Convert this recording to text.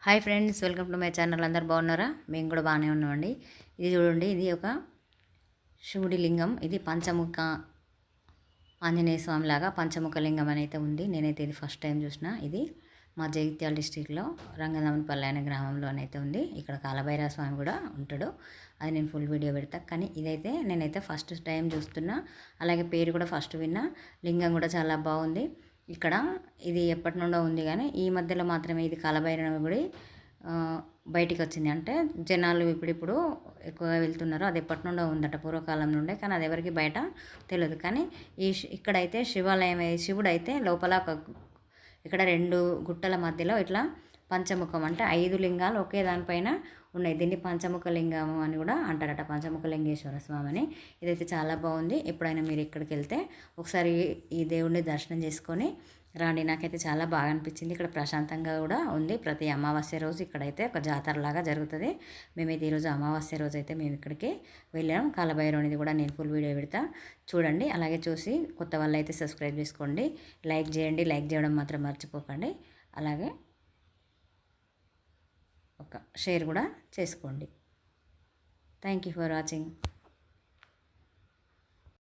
Hi friends, welcome to my channel. అందరు బాగున్నారా? మేము కూడా బాగానే ఉన్నామండి. ఇది చూడండి, ఇది ఒక శివుడి లింగం. ఇది పంచముఖ ఆంజనేయ స్వామి లాగా పంచముఖ లింగం అని అయితే ఉంది. నేనైతే ఇది ఫస్ట్ టైం చూసిన. ఇది మా జగిత్యాల డిస్టిక్లో రంగనామనపల్లి అనే గ్రామంలోనైతే ఉంది. ఇక్కడ కాలభైరవ స్వామి కూడా ఉంటాడు. అది నేను ఫుల్ వీడియో పెడతా. కానీ ఇదైతే నేనైతే ఫస్ట్ టైం చూస్తున్నా. అలాగే పేరు కూడా ఫస్ట్ విన్నా. లింగం కూడా చాలా బాగుంది. ఇక్కడ ఇది ఎప్పటి నుండో ఉంది, కానీ ఈ మధ్యలో మాత్రమే ఇది కాలభైరవ గుడి బయటికి వచ్చింది. అంటే జనాలు ఇప్పుడిప్పుడు ఎక్కువగా వెళ్తున్నారు. అది ఎప్పటి నుండో ఉందట, పూర్వకాలం నుండే. కానీ అది ఎవరికి బయట తెలియదు. కానీ ఇక్కడైతే శివాలయం, శివుడు అయితే లోపల ఇక్కడ 2 గుట్టల మధ్యలో ఇట్లా పంచముఖం అంటే 5 లింగాలు ఒకే దానిపైన ఉన్నాయి. దీన్ని పంచముఖ లింగం అని కూడా అంటారట, పంచముఖ లింగేశ్వర స్వామి అని. ఇదైతే చాలా బాగుంది. ఎప్పుడైనా మీరు ఇక్కడికి వెళ్తే ఒకసారి ఈ దేవుడిని దర్శనం చేసుకొని రాండి. నాకైతే చాలా బాగా అనిపించింది. ఇక్కడ ప్రశాంతంగా కూడా ఉంది. ప్రతి అమావాస్య రోజు ఇక్కడైతే ఒక జాతరలాగా జరుగుతుంది. మేమైతే ఈరోజు అమావాస్య రోజు అయితే మేము ఇక్కడికి వెళ్ళాం. కాలభైరవునిది కూడా నేను ఫుల్ వీడియో పెడతా, చూడండి. అలాగే చూసి కొత్త వాళ్ళు అయితే సబ్స్క్రైబ్ చేసుకోండి, లైక్ చేయండి. లైక్ చేయడం మాత్రం మర్చిపోకండి. అలాగే ఒక షేర్ కూడా చేసుకోండి. Thank you for watching.